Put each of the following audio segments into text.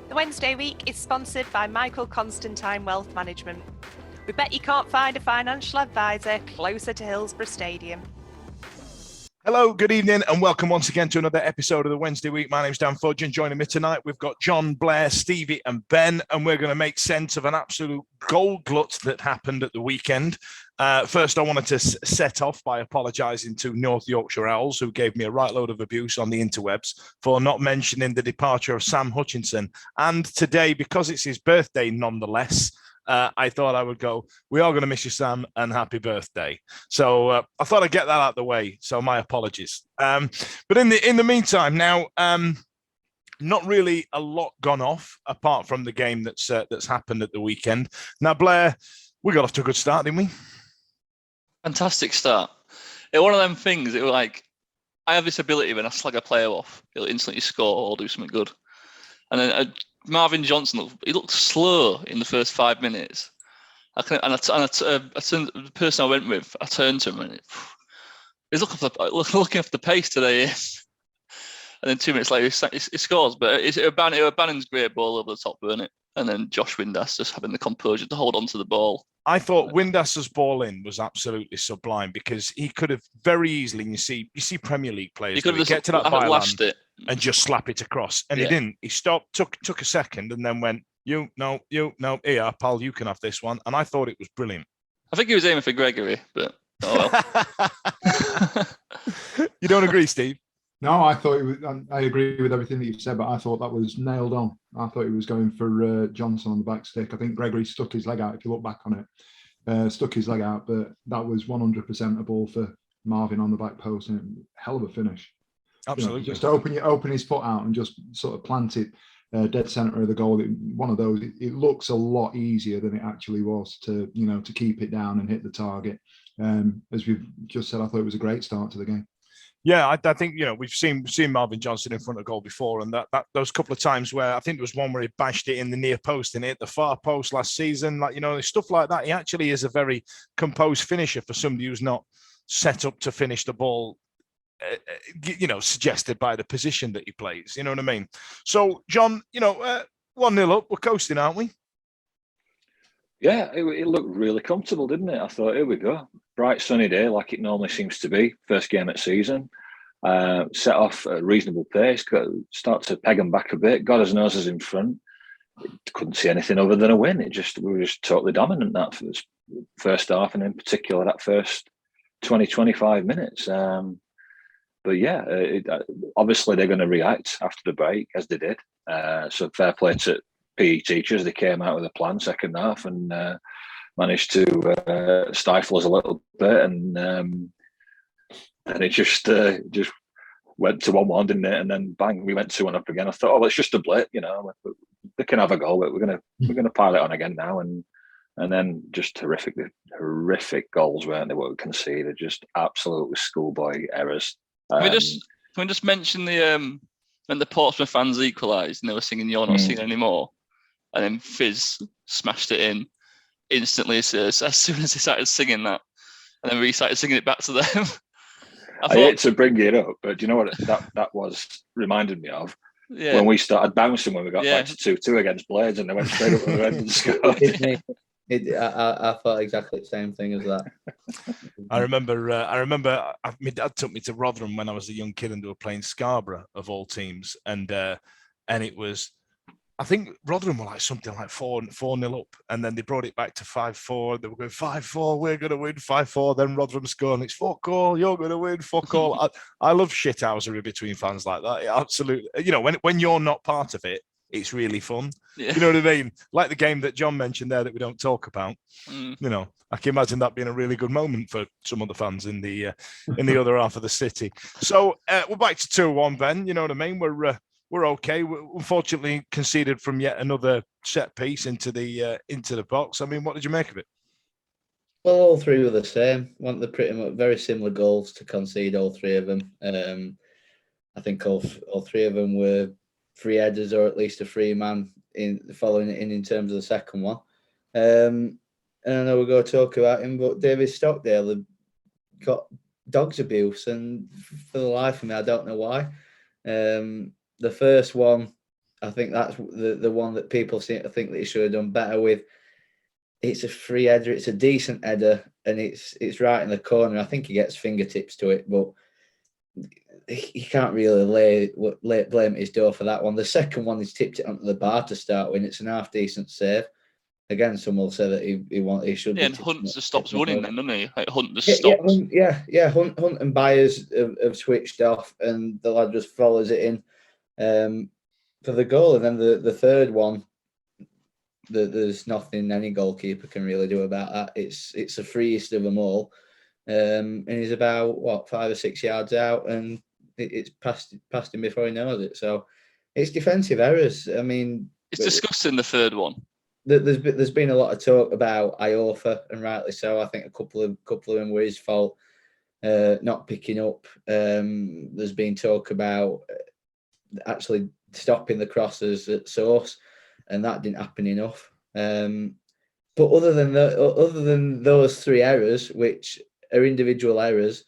The Wednesday week is sponsored by Michael Constantine Wealth Management. We bet you can't find a financial advisor closer to Hillsborough Stadium. Hello, good evening, and welcome once again to another episode of the Wednesday Week. My name's Dan Fudge, and joining me tonight, we've got John, Blair, Stevie, and Ben, and we're going to make sense of an absolute gold glut that happened at the weekend. First, I wanted to set off by apologising to North Yorkshire Owls, who gave me a right load of abuse on the interwebs for not mentioning the departure of Sam Hutchinson. And today, because it's his birthday nonetheless, I thought I would go, we are going to miss you, Sam, and happy birthday. So I thought I'd get that out of the way. So my apologies. But in the meantime, now, not really a lot gone off apart from the game that's happened at the weekend. Now, Blair, we got off to a good start, didn't we? Fantastic start. It one of them things. It was like, I have this ability when I slag a player off, he'll instantly score or do something good. And then Marvin Johnson, he looked slow in the first 5 minutes. The person I went with, I turned to him and he's looking off the pace today. And then 2 minutes later, he scores. But O'Bannon's great ball over the top, weren't it? And then Josh Windass just having the composure to hold on to the ball. I thought Windass's ball in was absolutely sublime because he could have very easily, you see Premier League players get to that byline and just slap it across. And he didn't. He stopped, took a second and then went, you, no, here, pal, you can have this one. And I thought it was brilliant. I think he was aiming for Gregory, but oh well. You don't agree, Steve? No, I thought it was. I agree with everything that you said, but I thought that was nailed on. I thought he was going for Johnson on the back stick. I think Gregory stuck his leg out. If you look back on it, stuck his leg out, but that was 100% a ball for Marvin on the back post, and hell of a finish. Absolutely, just open his foot out and just sort of plant it dead center of the goal. One of those. It looks a lot easier than it actually was to keep it down and hit the target. As we've just said, I thought it was a great start to the game. Yeah, I think we've seen Marvin Johnson in front of goal before, and that those couple of times where I think there was one where he bashed it in the near post and hit the far post last season, stuff like that. He actually is a very composed finisher for somebody who's not set up to finish the ball, suggested by the position that he plays. You know what I mean? So, John, 1-0 up, we're coasting, aren't we? Yeah, it looked really comfortable, didn't it? I thought, here we go. Bright sunny day like it normally seems to be. First game of season. Set off at a reasonable pace. Start to peg them back a bit. Got his noses in front. Couldn't see anything other than a win. We were just totally dominant that first half, and in particular that first 20-25 minutes. But yeah, obviously they're going to react after the break, as they did. So fair play to PE teachers. They came out with a plan second half and managed to stifle us a little bit, and it just went to 1-1, didn't it? And then bang, we went 2-1 up again. I thought, it's just a blip, they can have a goal, but we're gonna pile it on again now, and then just horrific goals, weren't they? What we conceded, just absolutely schoolboy errors. Can we just mention the when the Portsmouth fans equalised and they were singing "You're Not Singing Anymore," and then Fizz smashed it in instantly as soon as he started singing that, and then we started singing it back to them. I hate to bring it up, but do you know what that was reminded me of? Yeah. When we started bouncing when we got back to 2-2 against Blades, and they went straight up the red and scored. I thought exactly the same thing as that. I remember my dad took me to Rotherham when I was a young kid, and they were playing Scarborough of all teams, and it was, I think Rotherham were something like 4-0 up, and then they brought it back to 5-4. They were going 5-4, we're going to win 5-4. Then Rotherham score, and it's fuck all, you're going to win, fuck all. I love shithousery between fans like that. Absolutely, when you're not part of it, it's really fun. Yeah. You know what I mean? Like the game that John mentioned there that we don't talk about. I can imagine that being a really good moment for some of the fans in the other half of the city. So we're back to 2-1, Ben. You know what I mean? We're okay. We unfortunately conceded from yet another set piece into the box. I mean, what did you make of it? Well, all three were the same. Want the pretty much very similar goals to concede, all three of them. I think all three of them were free headers, or at least a free man following it in terms of the second one. And I know we're going to talk about him, but David Stockdale got dogs abuse, and for the life of me, I don't know why. The first one, I think that's the one that people seem to think that he should have done better with. It's a free header. It's a decent header, and it's right in the corner. I think he gets fingertips to it, but he can't really blame his door for that one. The second one, he's tipped it onto the bar to start with. It's an half decent save. Again, some will say that he should. Yeah, and Hunt just stops running then, doesn't he? Like Hunt just Yeah, stops. Hunt and Byers have switched off, and the lad just follows it in for the goal. And then the third one, there's nothing any goalkeeper can really do about that. It's the freest of them all, and he's about 5 or 6 yards out, and it's past him before he knows it. So it's defensive errors. I mean, it's disgusting, the third one. There's been a lot of talk about Iorfa, and rightly so. I think a couple of them were his fault, not picking up. There's been talk about actually stopping the crosses at source, and that didn't happen enough. But other than those 3 errors, which are individual errors,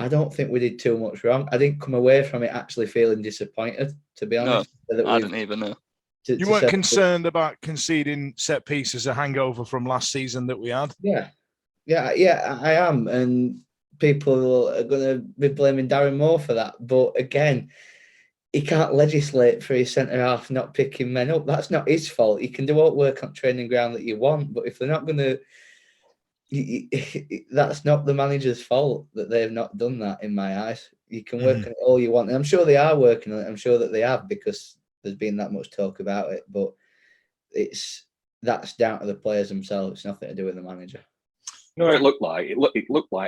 I don't think we did too much wrong. I didn't come away from it actually feeling disappointed, to be honest. No, I didn't even know. You weren't concerned about conceding set pieces a hangover from last season that we had? Yeah, I am. And people are going to be blaming Darren Moore for that. But again, he can't legislate for his centre-half not picking men up. That's not his fault. You can do all work on training ground that you want, but if they're not going to... that's not the manager's fault that they've not done that, in my eyes. You can work on it all you want. And I'm sure they are working on it. I'm sure that they have, because there's been that much talk about it, but that's down to the players themselves. It's nothing to do with the manager. No, it looked like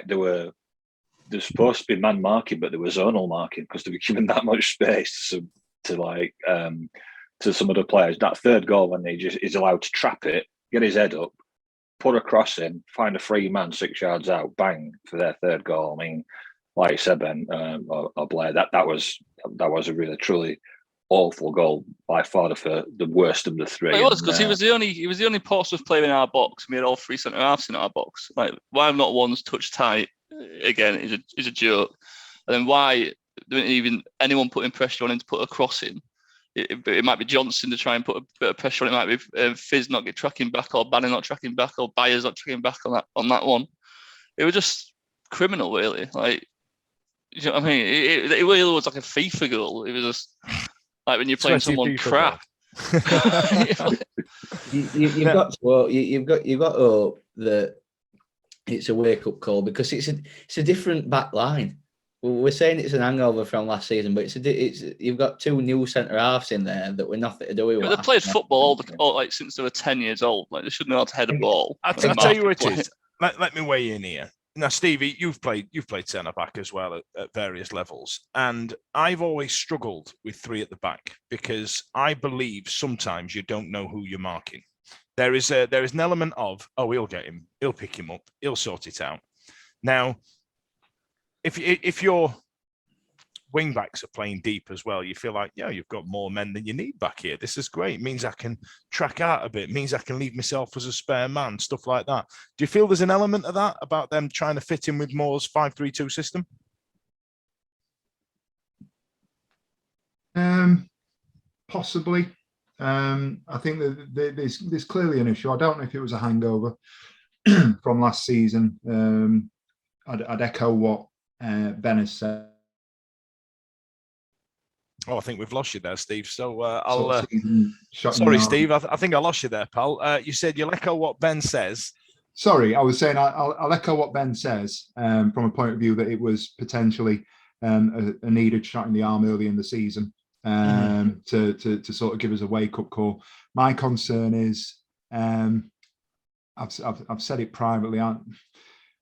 they're supposed to be man marking, but they were zonal marking because they were given that much space to some of the players. That third goal, when he's allowed to trap it, get his head up, put a cross in, find a free man 6 yards out, bang for their third goal. I mean, like you said, Ben or Blair, that was a really truly awful goal, by far the worst of the 3. Well, it was, because he was the only Portsmouth player in our box. We had all 3 centre halves in our box. Like, why not one's touch tight? Again, is a joke. And then why didn't even anyone putting pressure on him to put a cross in? It might be Johnson to try and put a bit of pressure on it. It might be Fizz not get tracking back, or Bannon not tracking back, or Byers not tracking back on that one. It was just criminal, really. Like, you know what I mean? It really was like a FIFA goal. It was just like when you're playing someone crap. You've got to hope that it's a wake up call, because it's a different back line. We're saying it's an hangover from last season, but you've got 2 new centre halves in there that were nothing to do with. They've played football all since they were 10 years old. Like, they shouldn't know how to head a ball. I'll tell you what it is. Let me weigh in here. Now, Stevie, you've played centre back as well at various levels, and I've always struggled with 3 at the back, because I believe sometimes you don't know who you're marking. There is an element of, he'll get him, he'll pick him up, he'll sort it out. Now, if your wing backs are playing deep as well, you feel like, you've got more men than you need back here. This is great. It means I can track out a bit. It means I can leave myself as a spare man, stuff like that. Do you feel there's an element of that about them trying to fit in with Moore's 5-3-2 system? Possibly. I think that there's clearly an issue. I don't know if it was a hangover from last season. I'd echo what Ben has said. I think we've lost you there, Steve. So sorry, Steve. I think I lost you there, pal. You said you'll echo what Ben says. Sorry, I was saying I'll echo what Ben says from a point of view that it was potentially a needed shot in the arm early in the season to sort of give us a wake-up call. My concern is, I've said it privately.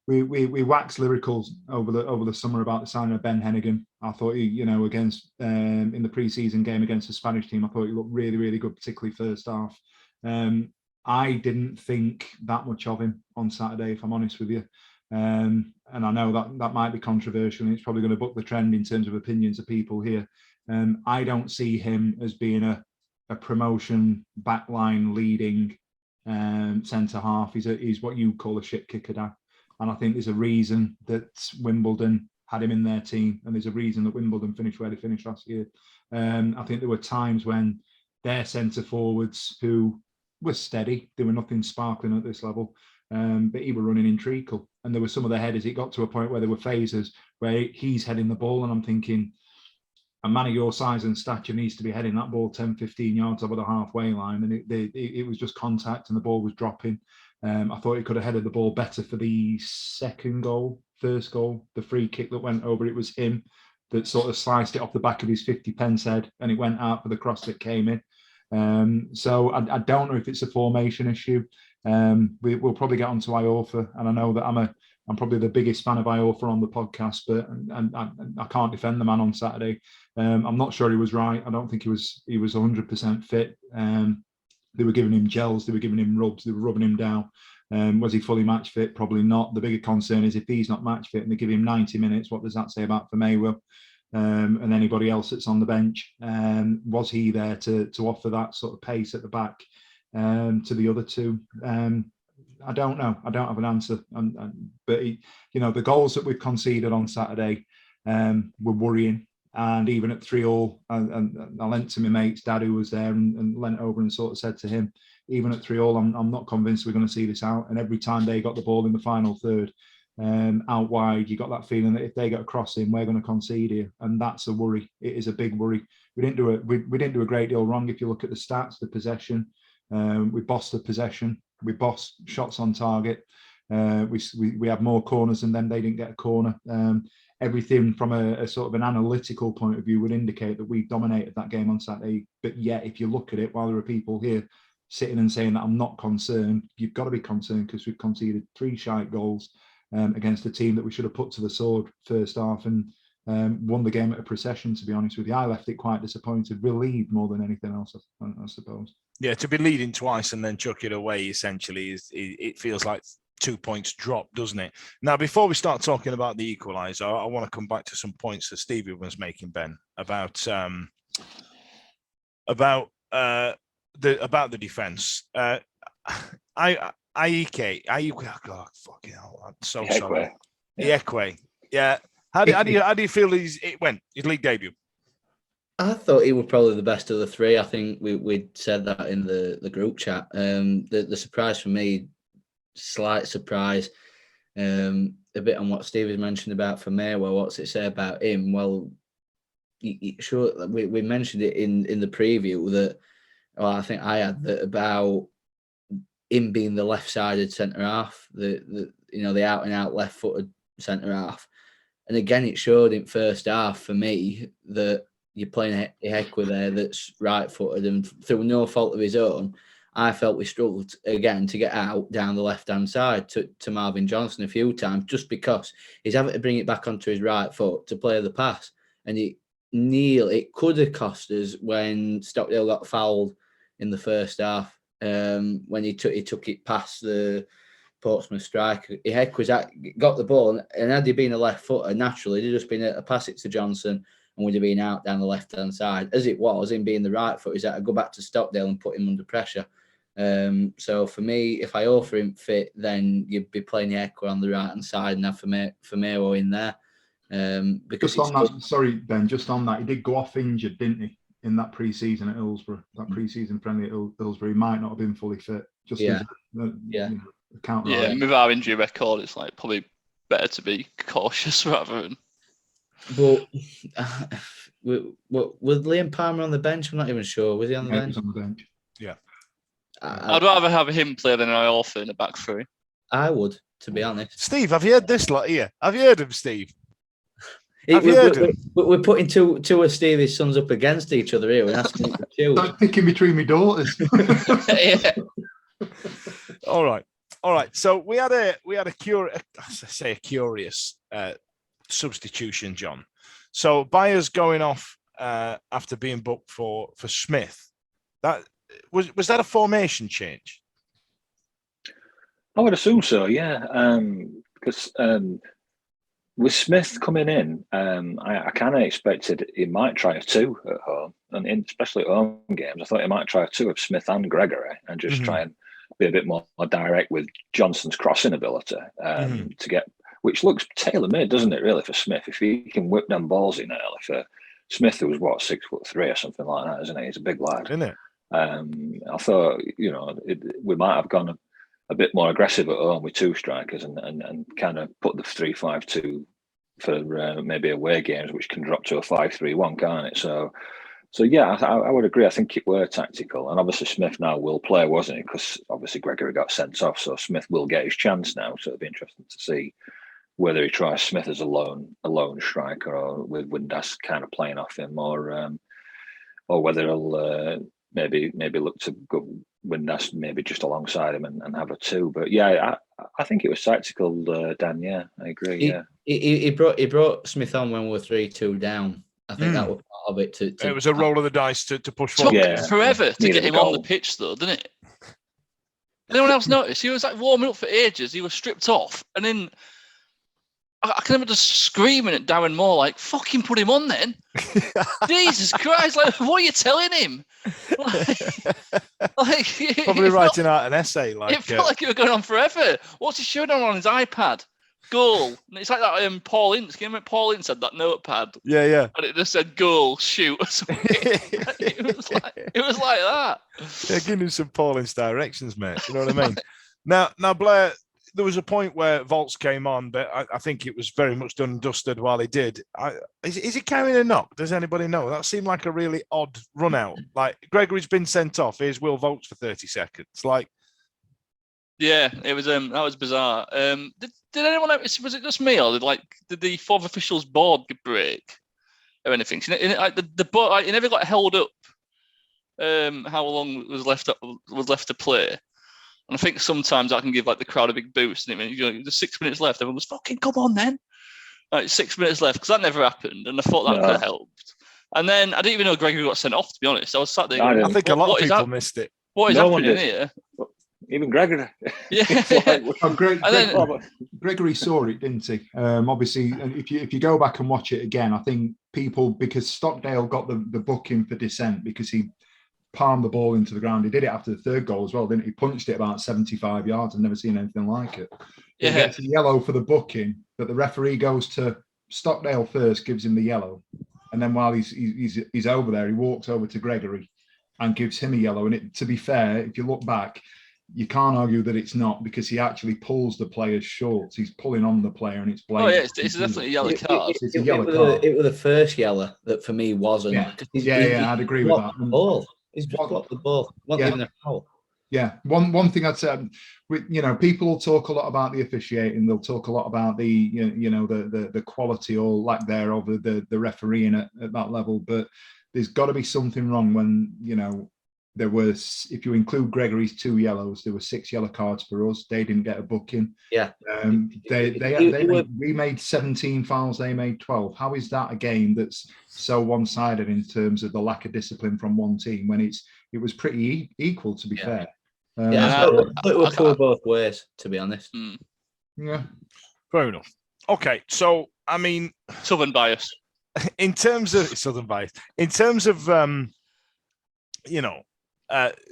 We waxed lyrical over the summer about the signing of Ben Hennigan. I thought he, against in the pre-season game against the Spanish team, I thought he looked really, really good, particularly first half. I didn't think that much of him on Saturday, if I'm honest with you. And I know that might be controversial, and it's probably going to buck the trend in terms of opinions of people here. I don't see him as being a promotion backline leading centre half. He's what you call a shit kicker, Dan. And I think there's a reason that Wimbledon had him in their team, and there's a reason that Wimbledon finished where they finished last year. I think there were times when their centre forwards who were steady. There were nothing sparkling at this level, but he were running in treacle. And there were some of the headers. It got to a point where there were phases where he's heading the ball, and I'm thinking, a man of your size and stature needs to be heading that ball 10, 15 yards over the halfway line. And it was just contact and the ball was dropping. I thought he could have headed the ball better for the first goal, the free kick that went over. It was him that sort of sliced it off the back of his 50-pence head, and it went out for the cross that came in. So I don't know if it's a formation issue. We'll probably get onto Iorfa, and I know that I'm probably the biggest fan of Iorfa on the podcast, but I can't defend the man on Saturday. I'm not sure he was right. I don't think he was 100% fit. They were giving him gels, they were giving him rubs, they were rubbing him down. Was he fully match fit? Probably not. The bigger concern is if he's not match fit and they give him 90 minutes, what does that say about Vermeer and anybody else that's on the bench? Was he there to offer that sort of pace at the back to the other two? I don't know. I don't have an answer. But the goals that we've conceded on Saturday were worrying. And even at 3-3, and I leant to my mate's dad who was there and leant over and sort of said to him, even at 3-3, I'm not convinced we're going to see this out. And every time they got the ball in the final third out wide, you got that feeling that if they get a cross in, we're going to concede here. And that's a worry. It is a big worry. We didn't do a great deal wrong. If you look at the stats, the possession, we bossed the possession. We bossed shots on target. We had more corners than them. They didn't get a corner. Everything from a sort of an analytical point of view would indicate that we dominated that game on Saturday. But yet, if you look at it, while there are people here sitting and saying that I'm not concerned, you've got to be concerned because we've conceded 3 shite goals against a team that we should have put to the sword first half and won the game at a procession, to be honest with you. I left it quite disappointed, relieved more than anything else, I suppose. Yeah, to be leading twice and then chuck it away, essentially, it feels like 2 points drop, doesn't it? Now, before we start talking about the equaliser, I want to come back to some points that Stevie was making, Ben, about the defence. Ike, God, fucking hell, I'm so sorry. Iekwe, yeah. How do you feel his league debut? I thought he was probably the best of the 3. I think we said that in the group chat. The surprise for me, slight surprise, a bit on what Steve has mentioned about Vermeer. Well, what's it say about him? Well, sure, we mentioned it in the preview that, well, I think I had that about him being the left-sided centre half, the out and out left-footed centre half, and again it showed in first half for me that you're playing Iekwe there that's right-footed, and through no fault of his own, I felt we struggled again to get out down the left-hand side to Marvin Johnson a few times, just because he's having to bring it back onto his right foot to play the pass. And it could have cost us when Stockdale got fouled in the first half, when he took it past the Portsmouth striker. Iekwe's got the ball, and had he been a left footer, naturally, it'd just been a pass it to Johnson and would have been out down the left-hand side. As it was, him being the right foot, he's had to go back to Stockdale and put him under pressure. So for me, if I offer him fit, then you'd be playing Iekwe on the right-hand side and have Vermeer in there. Because just on that, sorry, Ben, just on that, he did go off injured, didn't he, in that pre-season at Hillsborough, that pre-season friendly at Hillsborough. He might not have been fully fit. Just account. Yeah, with our injury record, it's like probably better to be cautious rather than. But was Liam Palmer on the bench? I'm not even sure. Was he on the bench? He was on the bench. Yeah. I'd rather have him play than Iorfa in the back 3. I would, to be honest. Steve, have you heard this lot here? Have you heard him, Steve? We're putting two of Stevie's sons up against each other here. We're asking them to choose. Don't pick in between my daughters. Yeah. All right. So we had a curious substitution, John. So Byers going off after being booked for Smith. That was that a formation change? I would assume so, yeah. Because with Smith coming in, I kind of expected he might try a 2 at home, and especially at home games. I thought he might try a 2 of Smith and Gregory and just try and be a bit more direct with Johnson's crossing ability to get, which looks tailor-made, doesn't it, really, for Smith? If he can whip them balls in early for Smith, who was, 6'3" or something like that, isn't he? He's a big lad. Isn't it? I thought, we might have gone a bit more aggressive at home with 2 strikers and kind of put the 3-5-2 for maybe away games, which can drop to a 5-3-1, can't it? So yeah, I would agree. I think it were tactical, and obviously Smith now will play, wasn't it? Because obviously Gregory got sent off, so Smith will get his chance now. So it'll be interesting to see whether he tries Smith as a lone striker, or with Windass kind of playing off him, or whether he'll maybe look to go Windass maybe just alongside him and have a 2. But yeah, I think it was tactical, Dan. Yeah, I agree. He brought Smith on when we were 3-2 down. I think that was part of it. It was a roll of the dice to push forward. forward. Took forever to get him on the pitch, though, didn't it? Anyone else notice? He was like warming up for ages. He was stripped off, and then I can remember just screaming at Darren Moore, like, "Fucking put him on, then!" Jesus Christ! Like, what are you telling him? Probably writing out an essay. Like, it felt like it was going on forever. What's he showing on his iPad? Goal. And it's like that Paul Ince. Can you remember Paul Ince had that notepad? Yeah. And it just said goal, shoot, or something. it was like that. Yeah, give him some Paul Ince directions, mate. You know what I mean? Now, Blair, there was a point where Volts came on, but I think it was very much done and dusted while he did. Is he carrying a knock? Does anybody know? That seemed like a really odd run out. Like, Gregory's been sent off. Here's Will Volts for 30 seconds. Like, yeah, it was that was bizarre. Did anyone notice? Was it just me, or did the 4th officials board break or anything? The board, it never got held up. How long was left to play? And I think sometimes I can give the crowd a big boost. And there's 6 minutes left. Everyone goes, "Fucking come on, then!" 6 minutes left, because that never happened, and I thought that could have helped. And then I didn't even know Gregory got sent off. To be honest, I was sat there. I think a lot of people missed it. What is happening here? Even Gregory. Yeah. Gregory saw it, didn't he? Obviously, if you go back and watch it again, I think because Stockdale got the booking for dissent because he palmed the ball into the ground. He did it after the 3rd goal as well, didn't he? Punched it about 75 yards. I've never seen anything like it. He gets a yellow for the booking, but the referee goes to Stockdale first, gives him the yellow, and then while he's over there, he walks over to Gregory and gives him a yellow. And to be fair, if you look back, you can't argue that it's not, because he actually pulls the player's shorts. He's pulling on the player, and it's blatant. Oh yeah, it's definitely a yellow card. It's a yellow card. It was the first yellow that for me wasn't. Yeah, I'd agree with that. The ball. He's blocked the ball. Wasn't even a foul. Yeah, one thing I'd say, people will talk a lot about the officiating. They'll talk a lot about the quality or lack thereof of the refereeing at that level. But there's got to be something wrong when there was, if you include Gregory's 2 yellows, there were 6 yellow cards for us. They didn't get a booking. Yeah. We made 17 fouls. They made 12. How is that a game that's so one-sided in terms of the lack of discipline from one team when it was pretty equal, to be fair? It would go both ways, to be honest. Yeah. Fair enough. Okay, so I mean, Southern bias. In terms of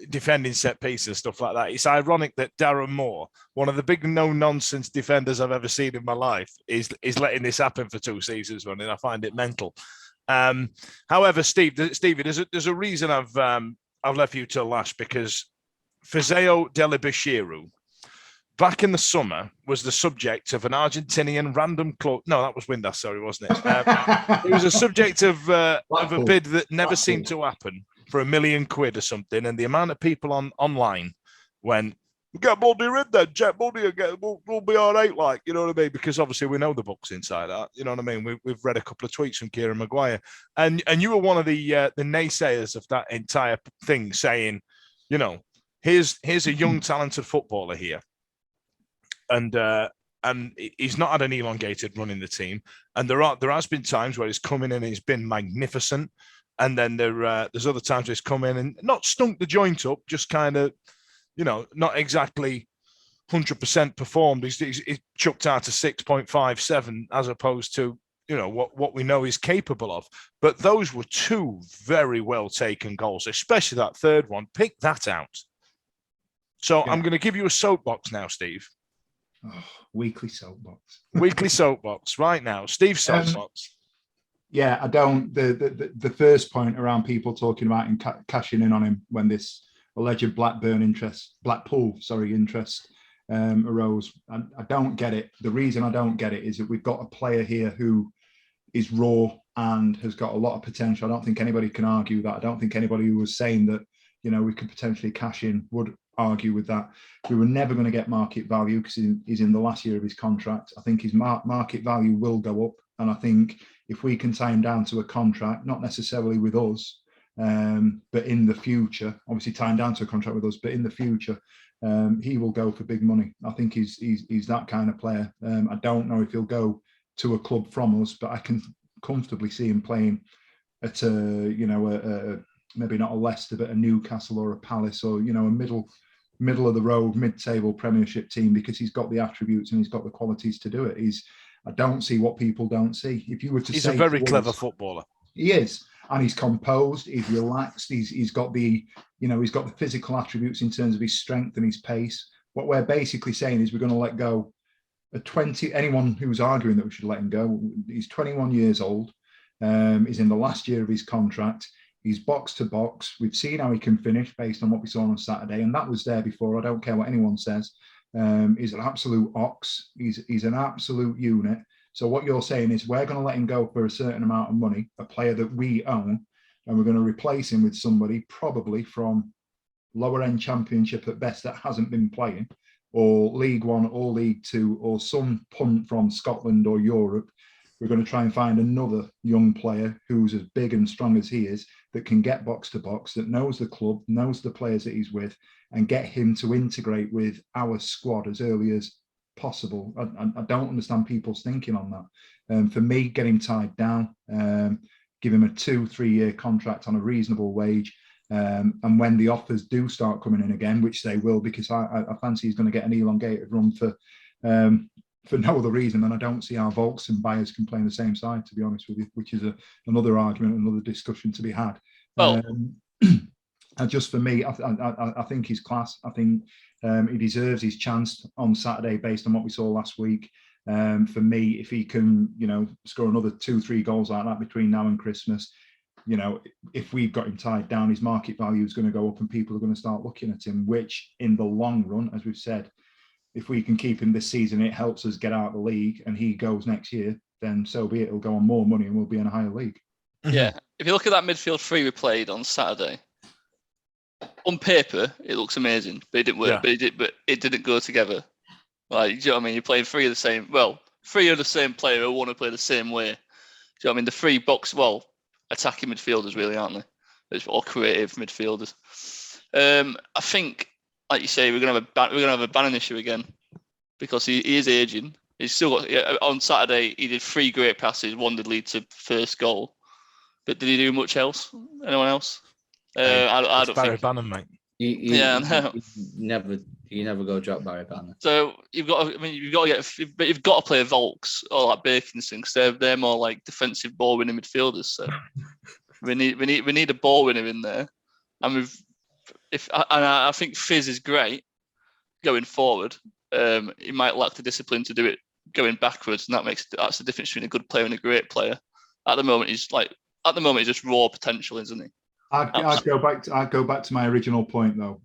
defending set pieces and stuff like that, it's ironic that Darren Moore, one of the big no-nonsense defenders I've ever seen in my life, is letting this happen for 2 seasons running. I find it mental. However, Stevie, there's a reason I've left you till last, because Fizeo Delibashiru, back in the summer, was the subject of an Argentinian random club. No, that was Windass, sorry, wasn't it? It was a subject of a bid that never seemed to happen, for £1 million or something, and the amount of people online went, "Get Buddy rid then, Jet Buddy, we'll be all right," like, you know what I mean? Because obviously we know the books inside that, you know what I mean? We've read a couple of tweets from Kieran Maguire, and you were one of the naysayers of that entire thing, saying, here's a young talented footballer here, and he's not had an elongated run in the team, and there has been times where he's come in and he's been magnificent. And then there's other times he's come in and not stunk the joint up, just kind of, not exactly 100% performed. He's chucked out a 6.57 as opposed to, what we know he's capable of. But those were 2 very well taken goals, especially that 3rd one. Pick that out. So I'm going to give you a soapbox now, Steve. Weekly soapbox. Weekly soapbox right now. Steve's soapbox. Yeah, I don't. The first point around people talking about him cashing in on him when this alleged Blackpool interest arose. I don't get it. The reason I don't get it is that we've got a player here who is raw and has got a lot of potential. I don't think anybody can argue that. I don't think anybody who was saying that, we could potentially cash in would argue with that. We were never going to get market value because he's in the last year of his contract. I think his market value will go up. And I think if we can tie him down to a contract, not necessarily with us, but in the future, obviously tying down to a contract with us, but in the future, he will go for big money. I think he's that kind of player. I don't know if he'll go to a club from us, but I can comfortably see him playing at maybe not a Leicester, but a Newcastle or a Palace, or a middle of the road, mid-table Premiership team, because he's got the attributes and he's got the qualities to do it. I don't see what people don't see. If you were to he's say a very clever footballer. He is, and he's composed. He's relaxed. He's got the he's got the physical attributes in terms of his strength and his pace. What we're basically saying is we're going to let go at 20. Anyone who's arguing that we should let him go, he's 21 years old. He's in the last year of his contract. He's box to box. We've seen how he can finish based on what we saw on Saturday, and that was there before. I don't care what anyone says. He's an absolute ox. He's an absolute unit. So what you're saying is we're going to let him go for a certain amount of money, a player that we own, and we're going to replace him with somebody probably from lower end Championship at best that hasn't been playing, or League One or League Two, or some punt from Scotland or Europe. We're going to try and find another young player who's as big and strong as he is, that can get box to box, that knows the club, knows the players that he's with, and get him to integrate with our squad as early as possible. I don't understand people's thinking on that. For me, get him tied down, give him a 2-3 year contract on a reasonable wage. And when the offers do start coming in again, which they will, because I fancy he's going to get an elongated run for no other reason, and I don't see how Volks and Byers can play on the same side, to be honest with you, which is another argument, another discussion to be had. Well, and just for me, I think he's class. I think he deserves his chance on Saturday based on what we saw last week. For me, if he can, score another 2-3 goals like that between now and Christmas, if we've got him tied down, his market value is going to go up and people are going to start looking at him, which in the long run, as we've said, if we can keep him this season, it helps us get out of the league, and he goes next year, then so be it. It'll go on more money and we'll be in a higher league. Yeah. If you look at that midfield three we played on Saturday, on paper, it looks amazing, but it didn't work. Yeah. But it didn't go together. Like, do you know what I mean? You're playing three of the same player who want to play the same way. Do you know what I mean? The three attacking midfielders, really, aren't they? It's all creative midfielders. I think, like you say, we're gonna have a Bannon issue again, because he is aging. He's still got. On Saturday, he did 3 great passes. One did lead to first goal, but did he do much else? Anyone else? I don't Barry think. Bannon, mate. You never go drop Barry Bannon. So you've got to play Volks or like Bakinson, because they're more like defensive ball winning midfielders. So we need a ball winner in there, and I think Fizz is great going forward. He might lack the discipline to do it going backwards, and that's the difference between a good player and a great player. At the moment, he's just raw potential, isn't he? I'd go back to my original point though.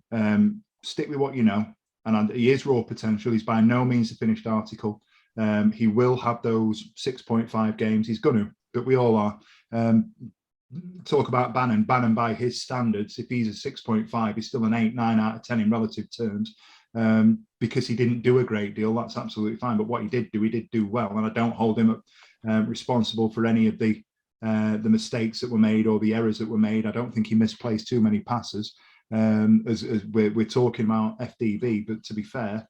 Stick with what you know, and he is raw potential. He's by no means a finished article. He will have those 6.5 games. He's going to, but we all are. Talk about Bannon. Bannon, by his standards, if he's a 6.5, he's still an 8, 9 out of 10 in relative terms. Because he didn't do a great deal, that's absolutely fine. But what he did do well, and I don't hold him up responsible for any of the mistakes that were made or the errors that were made. I don't think he misplaced too many passes. As we're talking about FDV, but to be fair,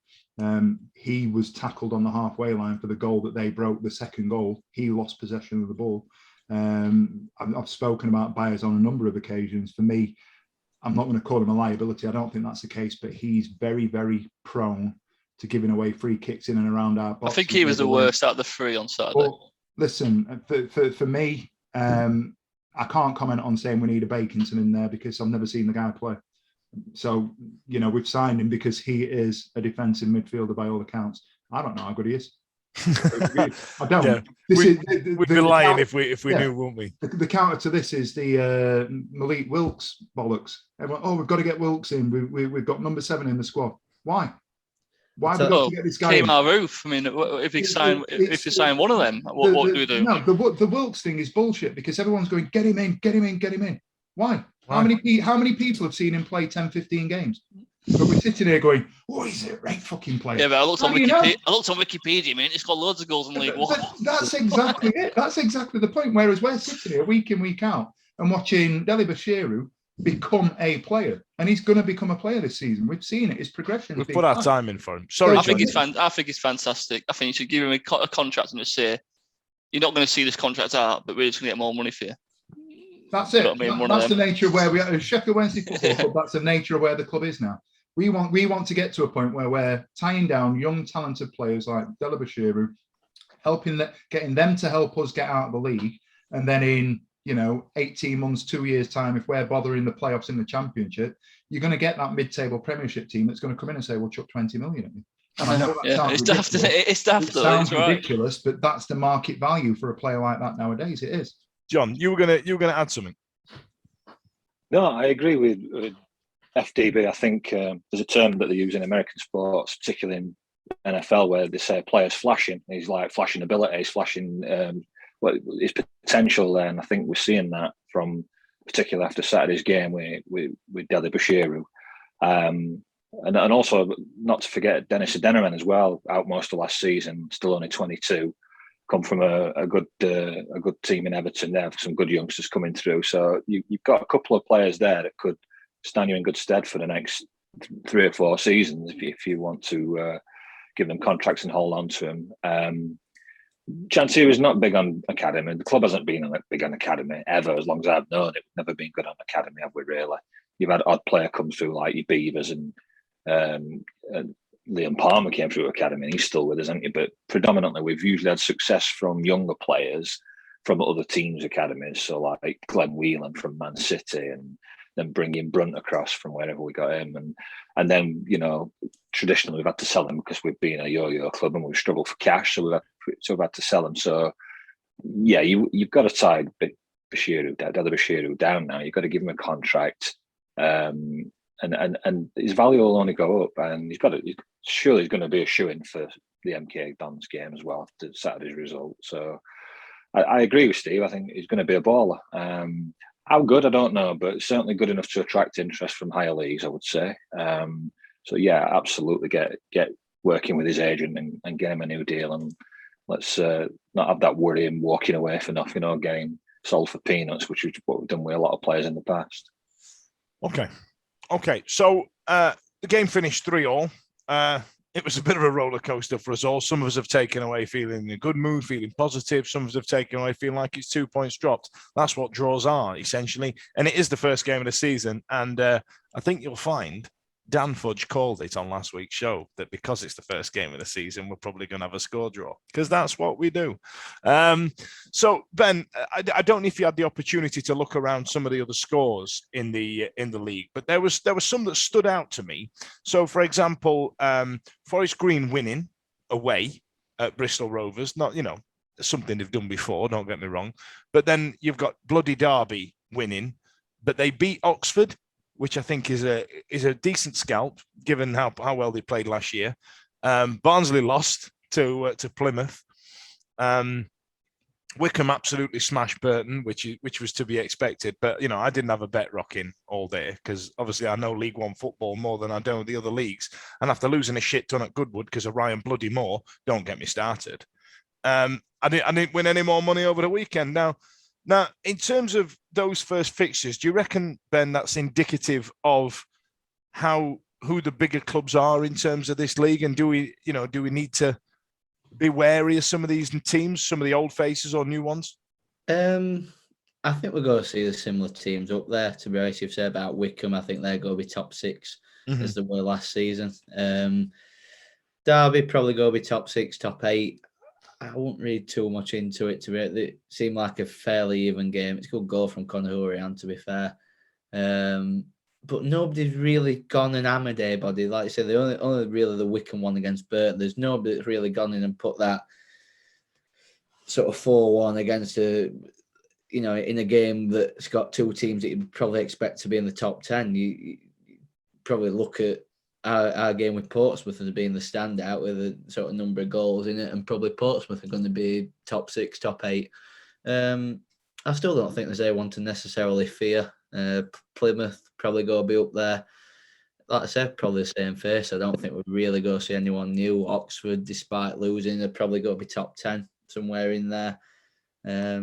he was tackled on the halfway line for the goal that they broke, the second goal. He lost possession of the ball. I've spoken about Byers on a number of occasions. For me, I'm not going to call him a liability. I don't think that's the case, but he's very, very prone to giving away free kicks in and around our box. I think he was the worst out of the 3 on Saturday. Well, listen, for me, I can't comment on saying we need a Bakinson in there because I've never seen the guy play. So, we've signed him because he is a defensive midfielder by all accounts. I don't know how good he is. I don't. Yeah. We'd be lying if we knew, wouldn't we? The counter to this is the Malik Wilkes bollocks. Everyone, we've got to get Wilkes in. We've got number 7 in the squad. Why? Why have we got to get this guy in? Our roof. I mean, if you sign one of them, what do we do? No, the Wilkes thing is bullshit because everyone's going, get him in. Why? How many people have seen him play 10, 15 games? But we're sitting here going, oh, he's a great fucking player. Yeah, but I looked on Wikipedia, man. He's got loads of goals in League One. That's exactly it. That's exactly the point. Whereas we're sitting here week in, week out and watching Deli Bashiru become a player. And he's going to become a player this season. We've seen it. His progression. We've put our time in for him. Sorry, I think it's fantastic. I think you should give him a contract and just say, you're not going to see this contract out, but we're just going to get more money for you. That's it. That's the nature of where we are. Sheffield Wednesday Football Club, that's the nature of where the club is now. We want to get to a point where we're tying down young, talented players like Dela Bashiru, getting them to help us get out of the league. And then in 18 months, 2 years' time, if we're bothering the playoffs in the Championship, you're going to get that mid-table Premiership team that's going to come in and say, we'll chuck 20 million at you. And I know it's daft. It sounds ridiculous, but that's the market value for a player like that nowadays. It is. John, you were gonna add something. No, I agree with FDB. I think there's a term that they use in American sports, particularly in NFL, where they say a player's flashing. He's like flashing ability, he's flashing his potential there. And I think we're seeing that from particularly after Saturday's game with Deli Bashiru. And also, not to forget, Dennis Adeniran as well, out most of last season, still only 22. Come from a good team in Everton. They have some good youngsters coming through. So you've got a couple of players there that could stand you in good stead for the next 3 or 4 seasons if you want to give them contracts and hold on to them. Chansiri is not big on academy. The club hasn't been big on academy ever, as long as I've known it. We've never been good on academy, have we really? You've had odd player come through like your Beavers and Liam Palmer came through academy and he's still with us, hasn't he? But predominantly we've usually had success from younger players from other teams' academies. So like Glenn Whelan from Man City and then bringing Brunt across from wherever we got him. And then, traditionally we've had to sell him because we've been a yo-yo club and we've struggled for cash. So we've had to sell him. So yeah, you've got to tie Dela Bashiru down now. You've got to give him a contract. And his value will only go up, and he's going to be a shoo-in for the MK Dons game as well after Saturday's result. So I agree with Steve. I think he's going to be a baller. How good, I don't know, but certainly good enough to attract interest from higher leagues, I would say. So yeah, absolutely get working with his agent and get him a new deal, and let's not have that worry him walking away for nothing or getting sold for peanuts, which is what we've done with a lot of players in the past. Okay, so the game finished 3-3. It was a bit of a roller coaster for us all. Some of us have taken away feeling in a good mood, feeling positive. Some of us have taken away feeling like it's 2 points dropped. That's what draws are, essentially. And it is the first game of the season. And I think you'll find Dan Fudge called it on last week's show that because it's the first game of the season, we're probably going to have a score draw because that's what we do. So Ben, I don't know if you had the opportunity to look around some of the other scores in the league, but there was some that stood out to me. So, for example, Forest Green winning away at Bristol Rovers, not something they've done before. Don't get me wrong, but then you've got Bloody Derby winning, but they beat Oxford, which I think is a decent scalp given how well they played last year. Barnsley lost to Plymouth. Wickham absolutely smashed Burton, which was to be expected. But I didn't have a bet rocking all day because obviously I know League One football more than I know the other leagues. And after losing a shit ton at Goodwood because of Ryan Bloody Moore, don't get me started. I didn't win any more money over the weekend. Now, in terms of those first fixtures, do you reckon, Ben, that's indicative of who the bigger clubs are in terms of this league? And do we need to be wary of some of these teams, some of the old faces or new ones? I think we're going to see the similar teams up there. To be honest, you've said about Wickham, I think they're going to be top 6 as they were last season. Derby probably going to be top 6, top 8. I won't read too much into it. It seemed like a fairly even game. It's a good goal from Conor Hourian, to be fair. But nobody's really gone and hammered anybody. Like I said, the only really the Wickham one against Burton. There's nobody that's really gone in and put that sort of 4-1 against in a game that's got two teams that you probably expect to be in the top 10, you probably look at our game with Portsmouth as being the standout with a sort of number of goals in it, and probably Portsmouth are going to be top 6, top 8. I still don't think there's anyone to necessarily fear. Plymouth probably go be up there. Like I said, probably the same face. I don't think we'd really go see anyone new. Oxford, despite losing, they're probably going to be top 10 somewhere in there. I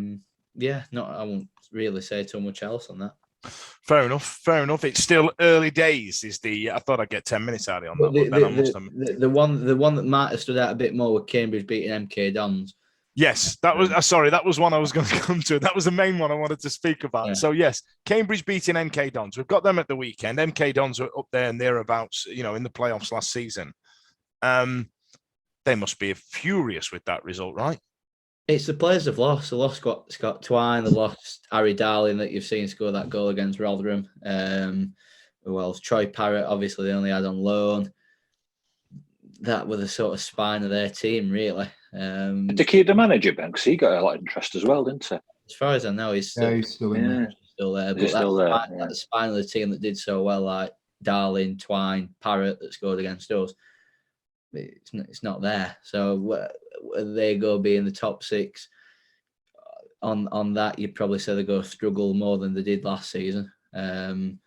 won't really say too much else on that. Fair enough. It's still early days. I thought I'd get 10 minutes out of it on that. The one that might have stood out a bit more with Cambridge beating MK Dons. Yes, that was one I was going to come to. That was the main one I wanted to speak about. Yeah. So yes, Cambridge beating MK Dons. We've got them at the weekend. MK Dons are up there and thereabouts, in the playoffs last season. They must be furious with that result, right? It's the players they've lost. They lost Scott Twine. They lost Harry Darling that you've seen score that goal against Rotherham. Who else? Troy Parrott, obviously they only had on loan. That was the sort of spine of their team, really. To keep the manager, Ben, because he got a lot of interest as well, didn't he? As far as I know, he's still there. But that's the spine of the team that did so well, like Darling, Twine, Parrott that scored against us. It's not there. So whether they go be in the top 6 on that, you'd probably say they go struggle more than they did last season. And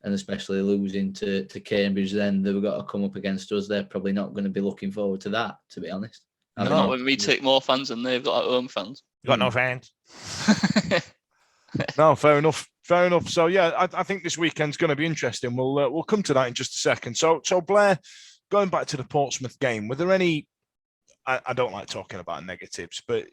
especially losing to Cambridge, then they've got to come up against us. They're probably not going to be looking forward to that, to be honest. Not when we take more fans than they've got our own fans. You got no fans. No, fair enough. So yeah, I think this weekend's going to be interesting. We'll come to that in just a second. So Blair, going back to the Portsmouth game, were there any? I don't like talking about negatives, but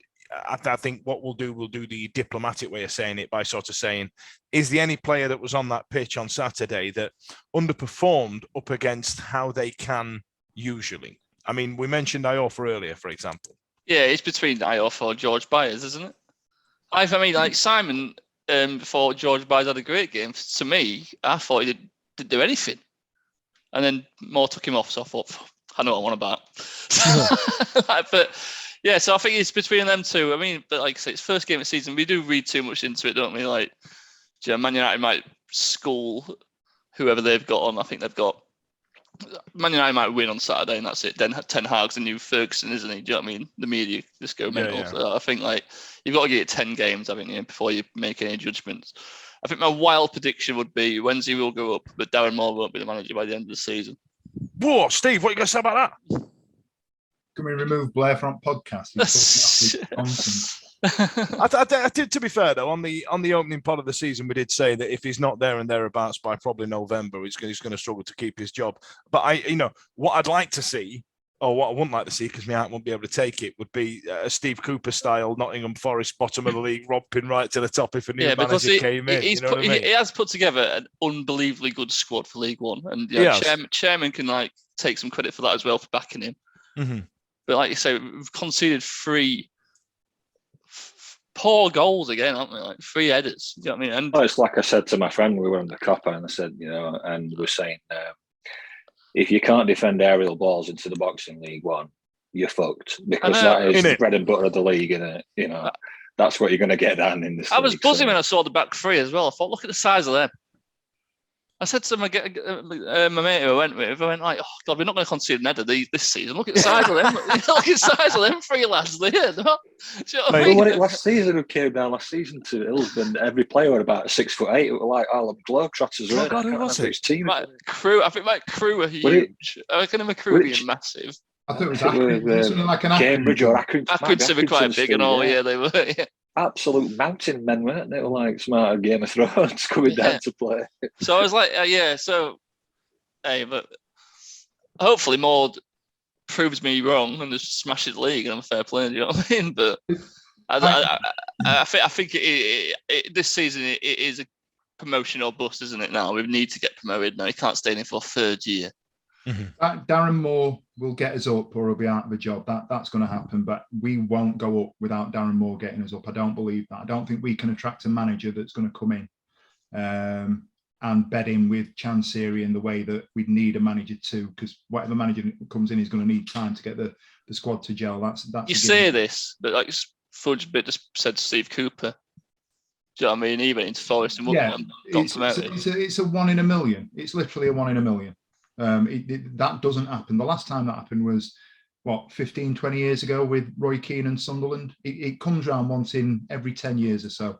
I think what we'll do the diplomatic way of saying it by sort of saying, is there any player that was on that pitch on Saturday that underperformed up against how they can usually? I mean, we mentioned Iofa earlier, for example. Yeah, it's between Iofa or George Byers, isn't it? I mean, like Simon, before George Byers had a great game. To me, I thought he didn't do anything. And then Moore took him off, so I thought, I know what I want about. But yeah, so I think it's between them two. I mean, but like I say, it's first game of the season. We do read too much into it, don't we? Like, Man United might school whoever they've got on. I think they've got Man United might win on Saturday, and that's it. Then Ten Hag's the new Ferguson, isn't he? Do you know what I mean? The media just go mental. Yeah. So I think like you've got to get it 10 games, haven't you, before you make any judgments. I think my wild prediction would be Wednesday will go up, but Darren Moore won't be the manager by the end of the season. Whoa, Steve, what are you going to say about that? Can we remove Blair from podcast? I did, to be fair though, on the opening part of the season, we did say that if he's not there and thereabouts by probably November, he's going to struggle to keep his job. But what I'd like to see, or what I wouldn't like to see, because I won't be able to take it, would be a Steve Cooper style Nottingham Forest bottom of the league, romping right to the top if a new manager came in. He has put together an unbelievably good squad for League One, and chairman can take some credit for that as well for backing him. Mm-hmm. But like you say, we've conceded 3 poor goals again, aren't we? Like 3 headers. Do you know what I mean? And it's like I said to my friend, we were on the copper, and I said, and we're saying, if you can't defend aerial balls into the box in League One, you're fucked, because that is the bread and butter of the league, isn't it? That's what you're going to get down in this. I was buzzing when I saw the back 3 as well. I thought, look at the size of them. I said to my mate who I went with, I went like, oh God, we're not going to concede an header this season. Look at the size of them. Look at the size of them 3 lads there. Do you know what I mean? Last season, we came down last season to Hillsborough, every player were about 6'8". It were like all Globetrotters. Oh God, who was it? Team. I think my crew were huge. I reckon my crew being massive. I thought it was something like an Cambridge or Accrington. Accrington were quite big and all. Yeah, they were. Yeah. Absolute mountain men, weren't they? They were like smart Game of Thrones coming down to play. So I was like, but hopefully Moore proves me wrong and just smashes the league and I'm a fair player. Do you know what I mean? But I think this season it is a promotion or bust, isn't it? Now we need to get promoted. Now he can't stay in it for a 3rd year. Mm-hmm. Darren Moore will get us up or he'll be out of a job. That's going to happen, but we won't go up without Darren Moore getting us up. I don't believe that. I don't think we can attract a manager that's going to come in and bed in with Chansiri in the way that we'd need a manager to, because whatever manager comes in is going to need time to get the squad to gel. That's you say this, but like fudge bit just said Steve Cooper. Do you know what I mean? He went into Forest and got promoted. It's a 1 in a million. It's literally a 1 in a million. That doesn't happen. The last time that happened was, 15, 20 years ago with Roy Keane and Sunderland. It comes around once in every 10 years or so.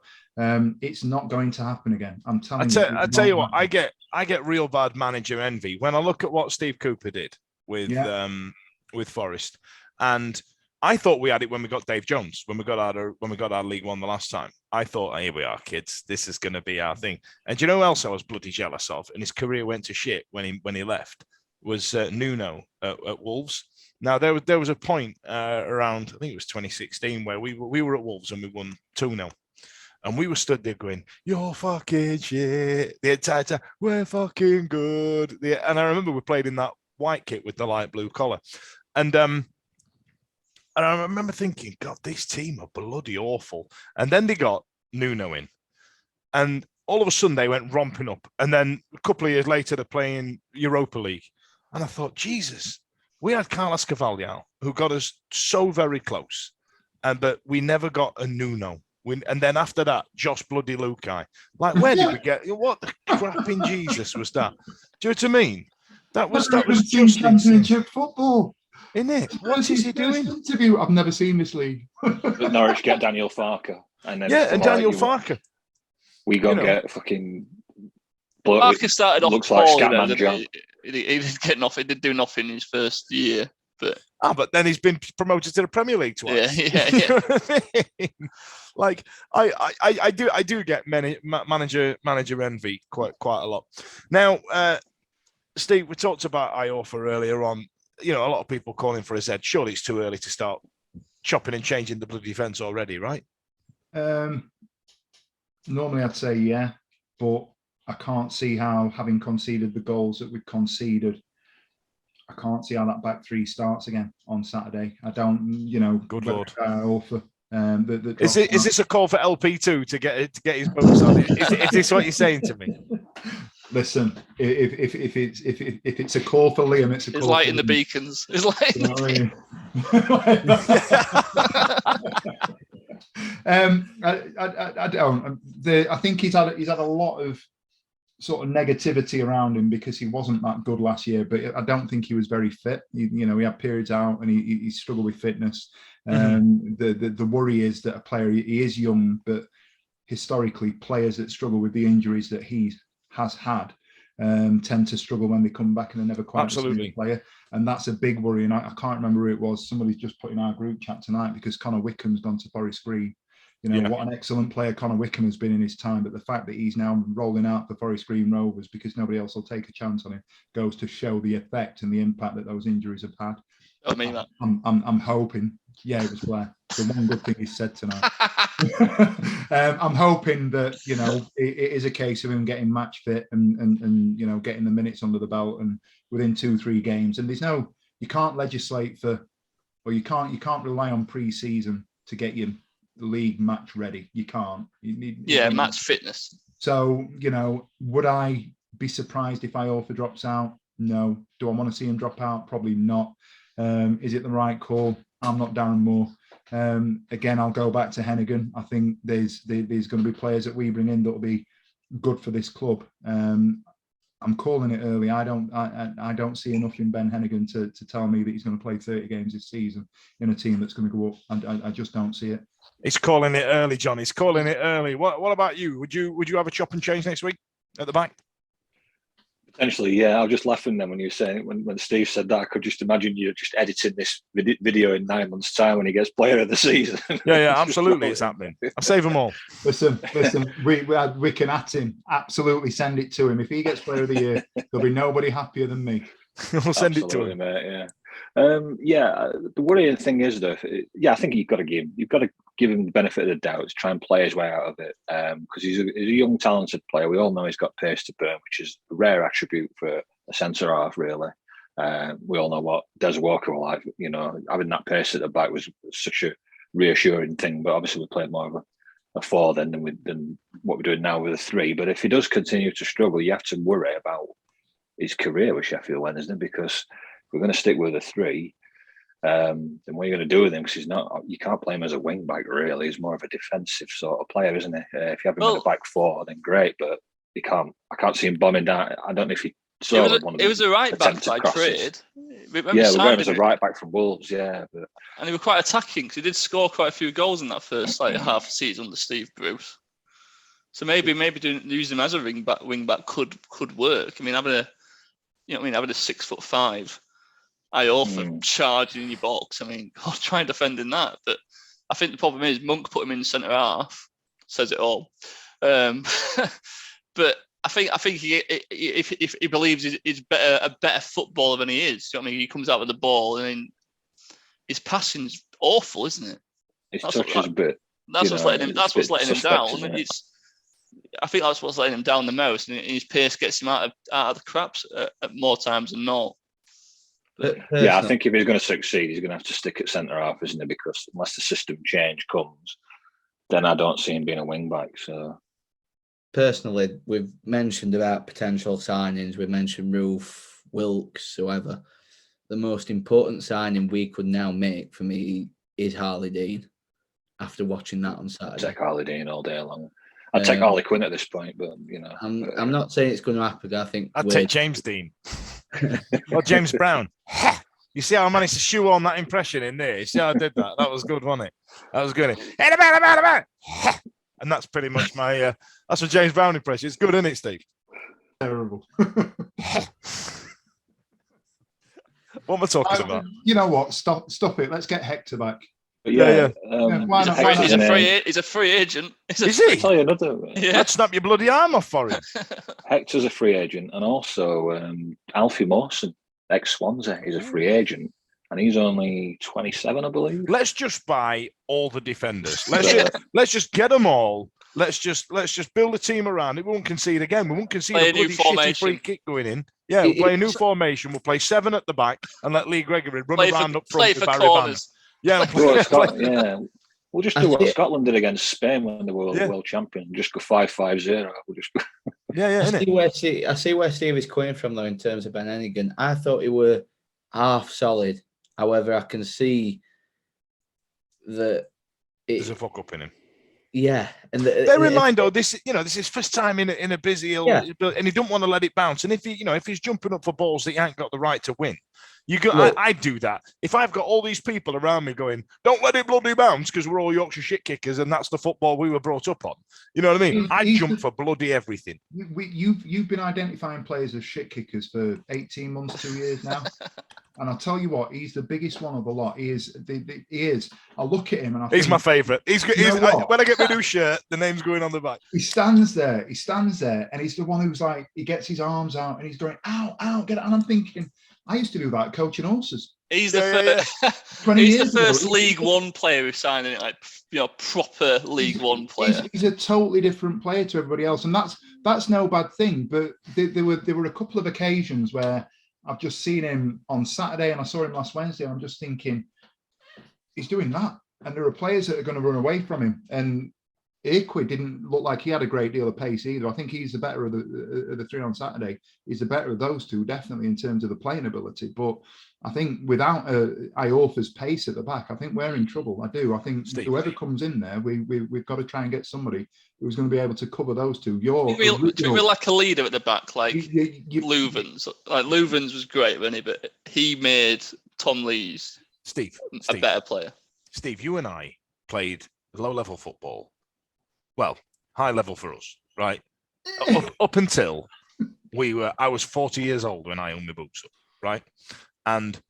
It's not going to happen again. I'm telling you. I tell you what, I get real bad manager envy when I look at what Steve Cooper did with Forest, and I thought we had it when we got Dave Jones, when we got our League One the last time. I thought, here we are, kids. This is going to be our thing. And do you know who else I was bloody jealous of? And his career went to shit when he left. Was Nuno at Wolves. Now there was a point around, I think it was 2016, where we were at Wolves and we won 2-0. And we were stood there going, "You're fucking shit." The entire time, "We're fucking good." And I remember we played in that white kit with the light blue collar. And I remember thinking, God, this team are bloody awful. And then they got Nuno in. And all of a sudden they went romping up. And then a couple of years later, they're playing Europa League. And I thought, Jesus, we had Carlos Carvalho, who got us so very close. But we never got a Nuno. And then after that, Josh bloody Lukai. Like, where did we get? What the crap in Jesus was that? Do you know what I mean? That was just championship football. Isn't it? What is he doing? Interview. I've never seen this league. But Norwich get Daniel Farker, and then Daniel Farker. We go get fucking. Farker started off looks like Scatman John. He didn't get nothing. He did do nothing in his first year, but then he's been promoted to the Premier League twice. Yeah. You know what I mean? Like I do get manager envy quite a lot. Now, Steve, we talked about Iorfa earlier on. You know, a lot of people calling for a Z. Surely it's too early to start chopping and changing the bloody defence already, right? Normally I'd say yeah, but I can't see how, having conceded the goals that we've conceded, I can't see how that back three starts again on Saturday. I don't, Good Lord. Iorfa. Is this a call for LP2 to get his boots on it? Is this what you're saying to me? Listen, if it's a call for Liam, it's a call. It's lighting the beacons. It's like. You know what I mean? I don't. I think he's had a lot of sort of negativity around him because he wasn't that good last year. But I don't think he was very fit. He had periods out and he struggled with fitness. The worry is that a player, he is young, but historically, players that struggle with the injuries that he has had tend to struggle when they come back and they're never quite the same player. And that's a big worry. And I can't remember who it was. Somebody's just put in our group chat tonight because Connor Wickham's gone to Forest Green. What an excellent player Connor Wickham has been in his time. But the fact that he's now rolling out the Forest Green Rovers because nobody else will take a chance on him goes to show the effect and the impact that those injuries have had. I mean that. I'm hoping. Yeah, it was Blair. The one good thing he said tonight. I'm hoping that it is a case of him getting match fit and getting the minutes under the belt and within 2-3 games. And you can't legislate for, or you can't rely on pre-season to get your league match ready. You can't. You need match fitness. So would I be surprised if Iorfa drops out? No. Do I want to see him drop out? Probably not. Is it the right call? I'm not Darren Moore. Again, I'll go back to Hennigan. I think there's going to be players that we bring in that will be good for this club. I'm calling it early. I don't see enough in Ben Hennigan to tell me that he's going to play 30 games this season in a team that's going to go up. I just don't see it. He's calling it early, John. He's calling it early. What about you? Would you have a chop and change next week at the back? Potentially, yeah. I was just laughing then when you were saying when Steve said that. I could just imagine you just editing this video in 9 months' time when he gets Player of the Season. Yeah, absolutely, it's happening. I'll save them all. Listen. We can at him. Absolutely, send it to him. If he gets Player of the Year, there'll be nobody happier than me. We'll send it to him, mate. Yeah. The worrying thing is though, I think you've got to give him the benefit of the doubt, try and play his way out of it. Because he's a young, talented player. We all know he's got pace to burn, which is a rare attribute for a centre half, really. We all know what Des Walker was like. Having that pace at the back was such a reassuring thing. But obviously, we played more of a 4 then than what we're doing now with a 3. But if he does continue to struggle, you have to worry about his career with Sheffield Wednesday, because we're going to stick with a 3. then what are you going to do with him? Because you can't play him as a wing back, really. He's more of a defensive sort of player, isn't he? If you have him in a back four, then great, but you can't. I can't see him bombing down. I don't know if he saw one of it was a right back attempted by crosses. trade. We got him as a right back from Wolves, yeah. But and he was quite attacking because he did score quite a few goals in that first half season under Steve Bruce. So maybe using him as a wing back could work. I mean, having a 6'5" Iorfa charging in your box. I mean, God, try and defend in that. But I think the problem is Monk put him in centre half. Says it all. But I think if he believes he's a better footballer than he is, you know what I mean? He comes out with the ball and then his passing's awful, isn't it? His touch is a bit. That's what's letting him down. I think that's what's letting him down the most, and his pace gets him out of the craps at more times than not. Yeah, I think if he's going to succeed, he's going to have to stick at centre half, isn't he? Because unless the system change comes, then I don't see him being a wing back. So personally, we've mentioned about potential signings. We've mentioned Roof, Wilkes, whoever. The most important signing we could now make for me is Harley Dean. After watching that on Saturday, take Harley Dean all day long. I'd take Harley Quinn at this point, but I'm not saying it's going to happen. I think I'd take James Dean or James Brown. You see how I managed to shoehorn that impression in there? You see how I did that? That was good, wasn't it? That was good. And that's pretty much my that's a James Brown impression. It's good, isn't it, Steve? Terrible. What am I talking about? You know what? Stop it. Let's get Hector back. Yeah. Why not? He's a free agent. Is he? I'll tell you another. Yeah. I'd snap your bloody arm off for him. Hector's a free agent, and also Alfie Mawson, ex-Swansea, is a free agent, and he's only 27, I believe. Let's just buy all the defenders. Let's just get them all. Let's just build a team around it. We won't concede again. We won't concede a bloody shitty free kick going in. Yeah, we'll play a new formation. We'll play 7 at the back and let Lee Gregory run around up front with Barry Bands. Yeah, we'll just do what Scotland did against Spain when they were world champion. Just go 5-5-0. We'll just I see where Steve is coming from though in terms of Ben Hennigan. I thought he were half solid. However, I can see that there's a fuck up in him. Yeah, and bear in mind though, this is first time in a busy, and he don't want to let it bounce. And if he's jumping up for balls that he ain't got the right to win, I do that. If I've got all these people around me going, don't let it bloody bounce because we're all Yorkshire shit kickers and that's the football we were brought up on. You know what I mean? I jump for bloody everything. You've been identifying players as shit kickers for 18 months, 2 years now. And I'll tell you what, he's the biggest one of the lot. He is. I look at him and he's my favourite. When I get my new shirt, the name's going on the back. He stands there, and he's the one who's like, he gets his arms out and he's going, ow, ow, get it. And I'm thinking, I used to do that coaching horses. He's the first League One player who signed it, proper League One player. He's a totally different player to everybody else, and that's no bad thing. But there were a couple of occasions where I've just seen him on Saturday, and I saw him last Wednesday. And I'm just thinking, he's doing that, and there are players that are going to run away from him. And Iqui didn't look like he had a great deal of pace either. I think he's the better of the three on Saturday. He's the better of those two, definitely in terms of the playing ability. But I think without Iorfa's pace at the back, I think we're in trouble. I do. I think whoever comes in there, we've got to try and get somebody who's going to be able to cover those two. We're like a leader at the back, like Louvens. Like Louvens was great, wasn't he? But he made Tom Lees a better player. Steve, you and I played low-level football. Well, high level for us, right? up until I was 40 years old when I owned my boots up, right? And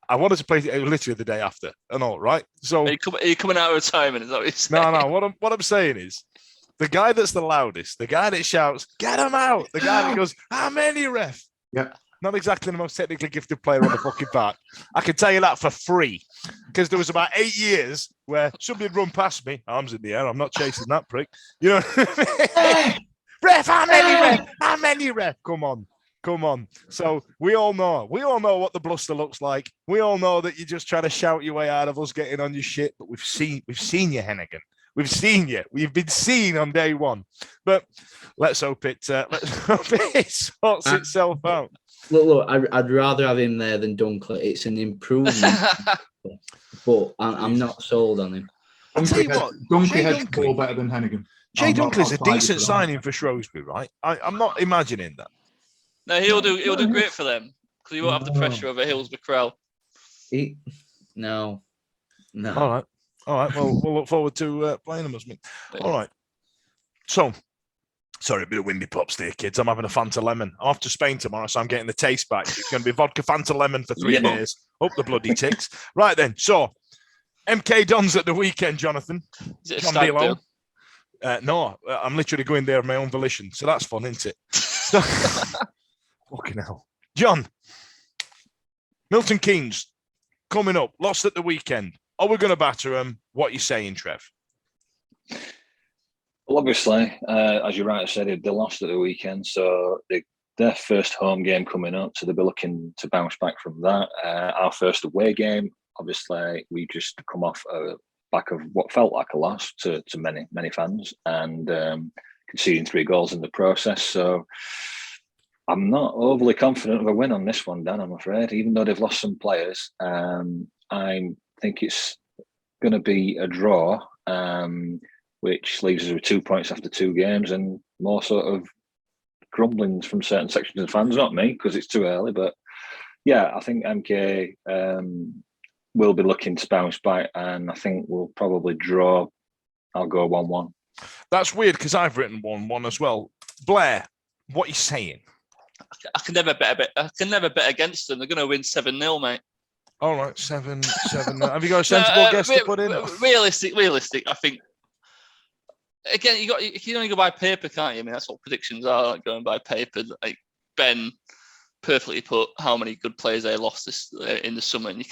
I wanted to play literally the day after and all, right? So are you coming out of retirement? Is that what you're saying? No. What I'm saying is, the guy that's the loudest, the guy that shouts, "Get him out!" The guy that goes, "How many, ref?" Yeah. Not exactly the most technically gifted player on the fucking park. I can tell you that for free. Because there was about 8 years where somebody'd run past me, arms in the air, I'm not chasing that prick. You know what I mean? Ref, how many, ref? Come on. So we all know what the bluster looks like. We all know that you're just trying to shout your way out of us getting on your shit, but we've seen you, Hennigan. We've seen you. We've been seen on day one. But let's hope it sorts itself out. Look, I'd rather have him there than Dunkley. It's an improvement, but I'm not sold on him. I'll tell you what, Dunkley Jay has Dunkley- ball better than Hennigan. Jay Dunkley's a I'll fight you decent for that. signing for Shrewsbury, right? I'm not imagining that. No, he'll do great for them because he won't have the pressure of a Hillsborough crowd. No. All right. Well, we'll look forward to playing them as me. All right. So, sorry, a bit of windy pops there, kids. I'm having a Fanta lemon. I'm off to Spain tomorrow, so I'm getting the taste back. It's going to be vodka Fanta lemon for 3 days. Up the bloody ticks. Right then. So, MK Dons at the weekend, Jonathan. Is it a John stag Delo. do? No, I'm literally going there of my own volition, so that's fun, isn't it? So, fucking hell, John. Milton Keynes coming up, lost at the weekend. Are we going to batter them? What are you saying, Trev? Well, obviously, as you rightly said, they lost at the weekend, so their first home game coming up, so they'll be looking to bounce back from that. Our first away game, obviously, we just come off back of what felt like a loss to many fans, and conceding 3 goals in the process. So I'm not overly confident of a win on this one, Dan, I'm afraid, even though they've lost some players. I think it's going to be a draw, which leaves us with 2 points after 2 games and more sort of grumblings from certain sections of fans. Not me, because it's too early, but yeah, I think MK will be looking to bounce back, and I think we'll probably draw. I'll go 1-1. That's weird because I've written 1-1 as well. Blair, what are you saying? I can never bet against them. They're going to win 7-0, mate. All right, 7. Have you got a sensible guess to put in? Realistic. I think. Again, you can only go by paper, can't you? I mean, that's what predictions are, like going by paper. Like Ben perfectly put how many good players they lost this in the summer, and you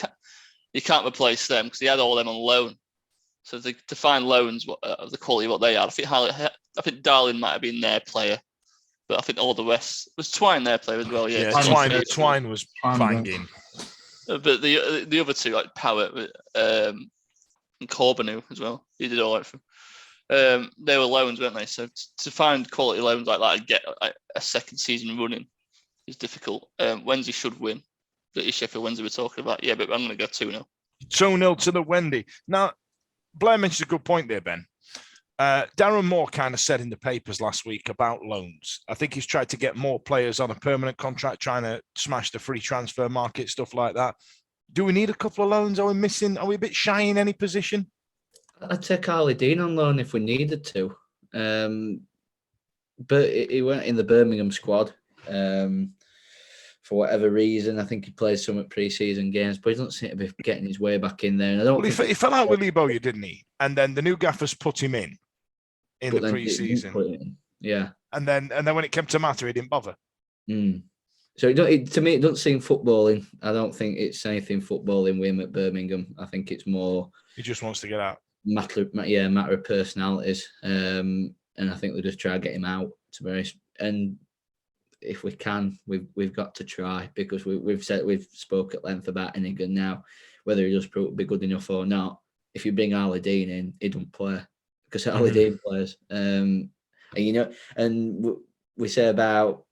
can't replace them because they had all them on loan. So to find loans of the quality of what they are, I think Darling might have been their player, but I think all the rest was Twine their player as well. Yeah, Twine was fine game. But the other two, like Powell and Corbinu as well, he did all right for them. They were loans, weren't they? So to find quality loans like that and get a second season running is difficult. Wednesday should win. The Sheffield Wednesday we're talking about. Yeah, but I'm going to go 2-0. 2-0 to the Wendy. Now, Blair mentioned a good point there, Ben. Darren Moore kind of said in the papers last week about loans. I think he's tried to get more players on a permanent contract, trying to smash the free transfer market, stuff like that. Do we need a couple of loans? Are we missing? Are we a bit shy in any position? I'd take Harley Dean on loan if we needed to. But he went in the Birmingham squad for whatever reason. I think he played some at pre-season games, but he doesn't seem to be getting his way back in there. And I don't. Well, he fell out with Lee Bowyer, didn't he? And then the new gaffers put him in the pre-season. Yeah. And then when it came to matter, he didn't bother. So to me, it doesn't seem footballing. I don't think it's anything footballing with him at Birmingham. I think it's more. He just wants to get out. Matter of personalities. And I think they'll just try to get him out, to be honest. And if we can, we've got to try, because we've spoke at length about Hennigan now, whether he does prove to be good enough or not. If you bring Harley Dean in, he don't play, because Harley Dean plays. And we say about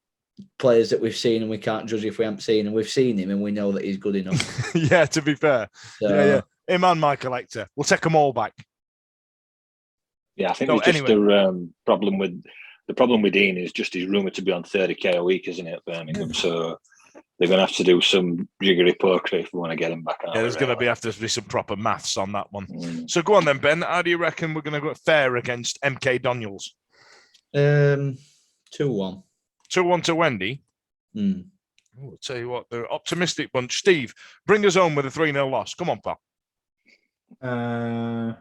players that we've seen and we can't judge if we haven't seen, and we've seen him and we know that he's good enough. Yeah, to be fair. So, yeah. Him and Michael Hector. We'll take them all back. Yeah, I think there's just a problem with Dean is just he's rumoured to be on 30k a week, isn't it, at Birmingham? So they're going to have to do some jiggery pokery if we want to get him back out. Yeah, there's going to have to be some proper maths on that one. So go on then, Ben. How do you reckon we're going to go fair against MK Daniels? 2-1. 2-1 to Wendy. I'll tell you what, they're optimistic bunch. Steve, bring us home with a 3-0 loss. Come on, pal. I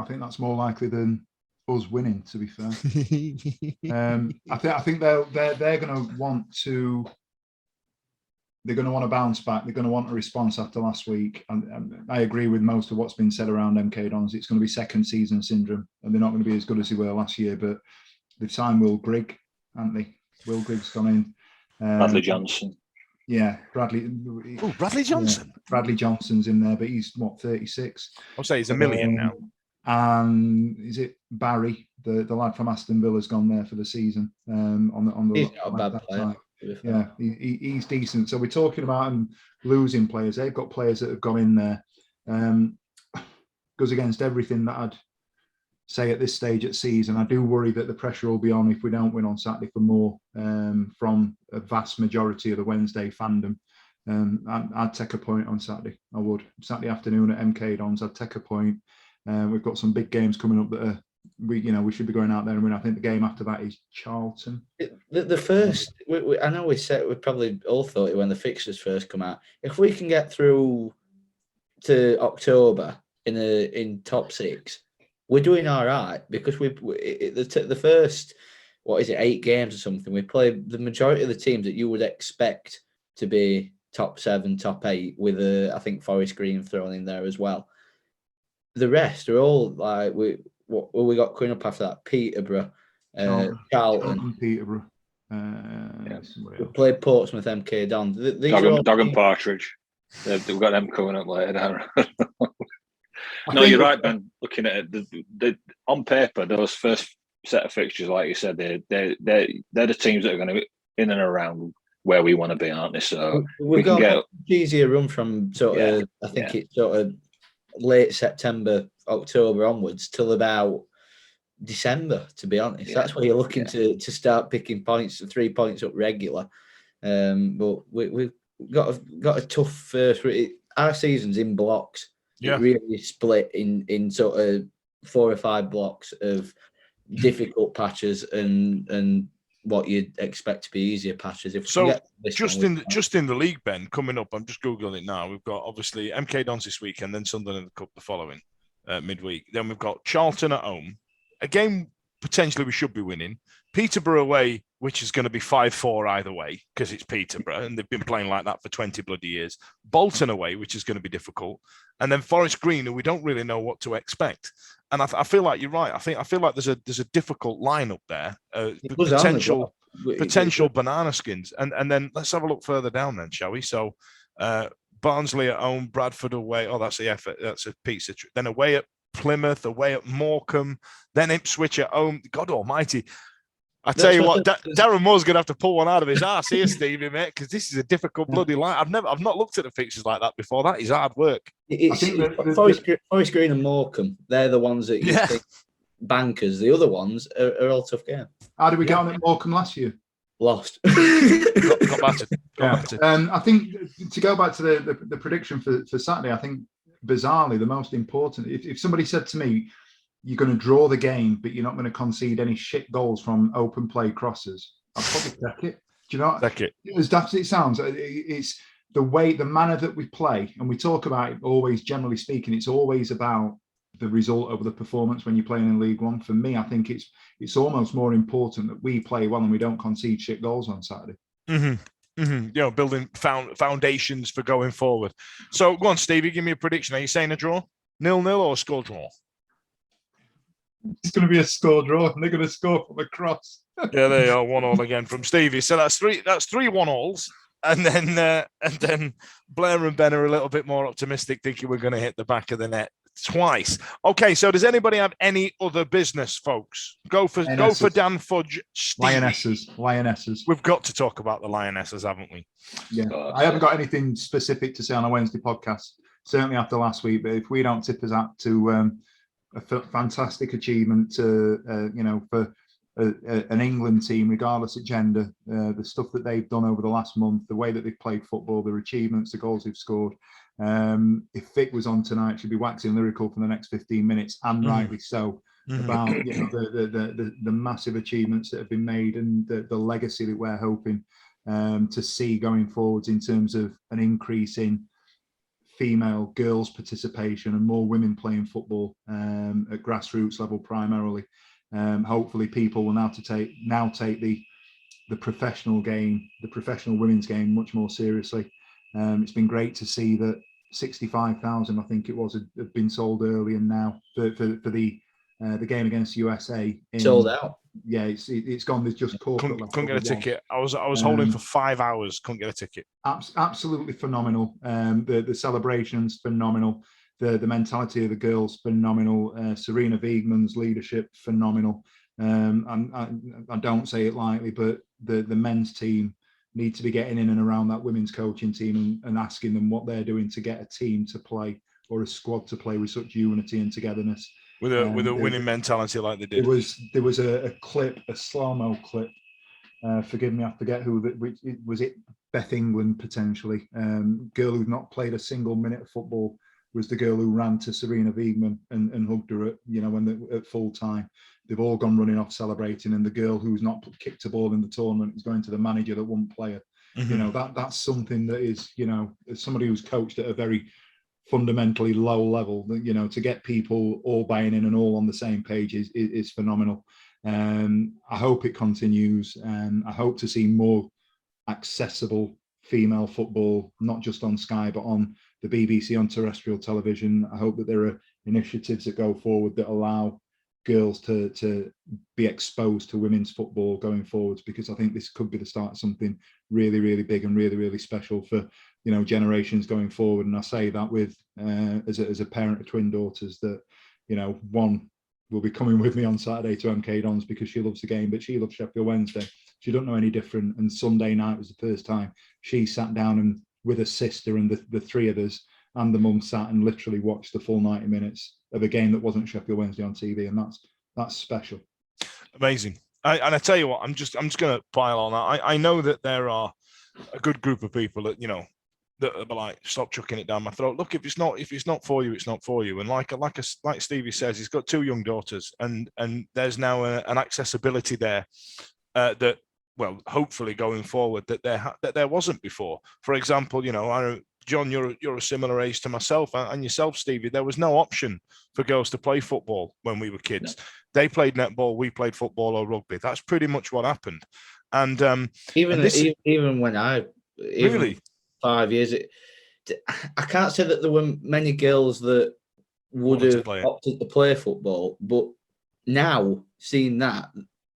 think that's more likely than us winning, to be fair. I think they're going to want to. They're going to want to bounce back. They're going to want a response after last week. And I agree with most of what's been said around MK Dons. It's going to be second season syndrome, and they're not going to be as good as they were last year. But they've signed Will Grigg, haven't they? Will Grigg's gone in. Bradley Johnson. Yeah, Bradley. Oh, Bradley Johnson. Yeah, Bradley Johnson's in there, but he's 36. I'll say he's $1 million now. and is it Barry, the lad from Aston Villa's gone there for the season? On the He's not a bad left player. side. Yeah, he's decent. So we're talking about them losing players. They've got players that have gone in there. Goes against everything that I'd say at this stage at season. I do worry that the pressure will be on if we don't win on Saturday for more from a vast majority of the Wednesday fandom. I'd take a point on Saturday. I would. Saturday afternoon at MK Dons, I'd take a point. We've got some big games coming up that we should be going out there and win. I think the game after that is Charlton. The first, I know we probably all thought it when the fixtures first come out. If we can get through to October in top 6, we're doing all right, because the first, 8 games or something, we played the majority of the teams that you would expect to be top 7, top 8, with I think Forest Green thrown in there as well. The rest are all like we got coming up after that: Peterborough, Charlton, Peterborough. We played Portsmouth, MK Dons. Dog and Partridge. They've got them coming up later. No, you're right, Ben. Looking at it, on paper, those first set of fixtures, like you said, they're the teams that are going to be in and around where we want to be, aren't they? So we've got an easier run from I think it's sort of late September, October onwards till about December, to be honest. That's where you're looking to start picking points, 3 points up regular. But we've got a tough first. Our season's in blocks. Yeah. It really split in sort of 4 or 5 blocks of difficult patches and what you'd expect to be easier patches. Just in the league, Ben, coming up, I'm just Googling it now. We've got obviously MK Dons this weekend, then Sunderland in the Cup the following midweek. Then we've got Charlton at home, a game potentially we should be winning. Peterborough away, which is going to be 5-4 either way, because it's Peterborough and they've been playing like that for 20 bloody years. Bolton away, which is going to be difficult. And then Forest Green, who we don't really know what to expect. And I feel like you're right. I feel like there's a difficult lineup there. Potential banana skins. And then let's have a look further down then, shall we? So Barnsley at home, Bradford away. Oh, that's the effort. That's a pizza. Then away at Plymouth, away at Morecambe, then Ipswich at home. God almighty. I tell you what, Darren Moore's going to have to pull one out of his ass here, Stevie, mate, because this is a difficult bloody line. I've not looked at the fixtures like that before. That is hard work. Forest Green and Morecambe, they're the ones that you think bankers. The other ones are all tough games. How did we get on at Morecambe last year? Lost. got battered. I think to go back to the prediction for Saturday, I think bizarrely the most important, if somebody said to me, you're going to draw the game, but you're not going to concede any shit goals from open play crosses, I'll probably take it. Do you know? Take it. As daft as it sounds, it's the manner that we play, and we talk about it always. Generally speaking, it's always about the result over the performance when you're playing in League One. For me, I think it's almost more important that we play well and we don't concede shit goals on Saturday. Mm-hmm. Mm-hmm. You know, building foundations for going forward. So go on, Stevie, give me a prediction. Are you saying a draw? 0-0 or a score draw? It's going to be a score draw, and they're going to score from a cross. Yeah, they are 1-1 again from Stevie. So that's three 1-1s, and then Blair and Ben are a little bit more optimistic, thinking we're going to hit the back of the net twice. Okay, so does anybody have any other business, folks? Go for Dan Fudge. Stevie. Lionesses. We've got to talk about the Lionesses, haven't we? Yeah, I haven't got anything specific to say on a Wednesday podcast. Certainly after last week, but if we don't tip us out to a fantastic achievement for an England team, regardless of gender, the stuff that they've done over the last month, the way that they've played football, their achievements, the goals they've scored. If Vic was on tonight, she'd be waxing lyrical for the next 15 minutes, and rightly so, about the massive achievements that have been made and the legacy that we're hoping to see going forwards in terms of an increase in female girls participation and more women playing football at grassroots level primarily. Hopefully people will now take the professional game, the professional women's game much more seriously. It's been great to see that 65,000, I think it was, had been sold early, and now for the game against USA sold out. Yeah, it's gone. There's just corporate. Couldn't get a ticket. I was holding for 5 hours. Couldn't get a ticket. Absolutely phenomenal. The celebrations phenomenal. the mentality of the girls, phenomenal. Serena Wiegmann's leadership, phenomenal. And I don't say it lightly, but the men's team need to be getting in and around that women's coaching team and asking them what they're doing to get a team to play or a squad to play with such unity and togetherness. With a winning mentality like they did. There was a clip, a slow-mo clip. Forgive me, I forget who. Was it Beth England potentially? Girl who's not played a single minute of football was the girl who ran to Serena Wiegmann and hugged her at full time. They've all gone running off celebrating, and the girl who's not kicked a ball in the tournament is going to the manager that won't play her. Mm-hmm. That's something that is, as somebody who's coached at a very fundamentally low level, to get people all buying in and all on the same page is phenomenal. I hope it continues, and I hope to see more accessible female football, not just on Sky, but on the BBC, on terrestrial television. I hope that there are initiatives that go forward that allow girls to be exposed to women's football going forwards, because I think this could be the start of something really, really big and really, really special for generations going forward. And I say that with as a parent of twin daughters, that one will be coming with me on Saturday to MK Dons because she loves the game, but she loves Sheffield Wednesday. She don't know any different. And Sunday night was the first time she sat down and with her sister and the three of us and the mum sat and literally watched the full 90 minutes of a game that wasn't Sheffield Wednesday on TV, and that's special. Amazing. And I tell you what, I'm just going to pile on that. I know that there are a good group of people that that are like, stop chucking it down my throat. Look, if it's not for you, it's not for you. And like Stevie says, he's got 2 young daughters, and there's now an accessibility there that, well, hopefully going forward that there wasn't before. For example, John, you're a similar age to myself, and yourself, Stevie. There was no option for girls to play football when we were kids. No. They played netball, we played football or rugby. That's pretty much what happened. And even when really 5 years, I can't say that there were many girls that would have opted to play football, but now seeing that,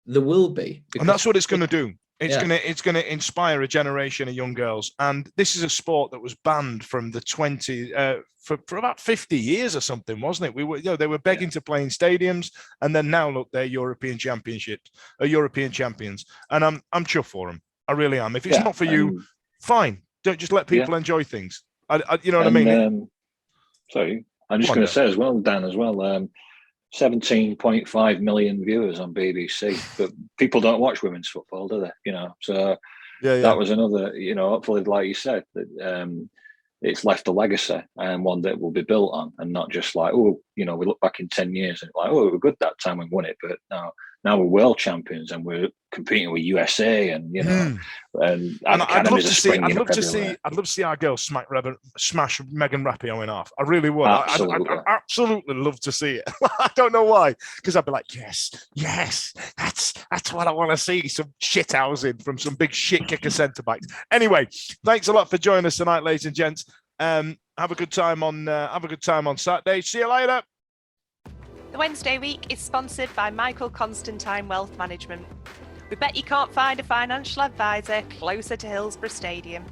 there will be, and that's what it's going to do. It's going to inspire a generation of young girls. And this is a sport that was banned from the 20 for about 50 years or something, wasn't it? They were begging to play in stadiums, and then now look, they're European champions, and I'm chuffed for them. I really am. If it's not for you, fine. Don't just let people enjoy things. You know what I mean? Sorry, I'm just going to say as well, Dan, 17.5 million viewers on BBC, but people don't watch women's football, do they? So that was another, hopefully, like you said, that it's left a legacy and one that will be built on, and not just like, we look back in 10 years and like, we were good that time we won it, but now we're world champions and we're competing with USA and and I'd love to see our girls smash Megan Rapinoe in half. I really would. I'd absolutely love to see it. I don't know why, because I'd be like, yes, that's what I want to see. Some shit housing from some big shit kicker centre backs. Anyway, thanks a lot for joining us tonight, ladies and gents. Have a good time on Saturday. See you later. The Wednesday week is sponsored by Michael Constantine Wealth Management. We bet you can't find a financial advisor closer to Hillsborough Stadium.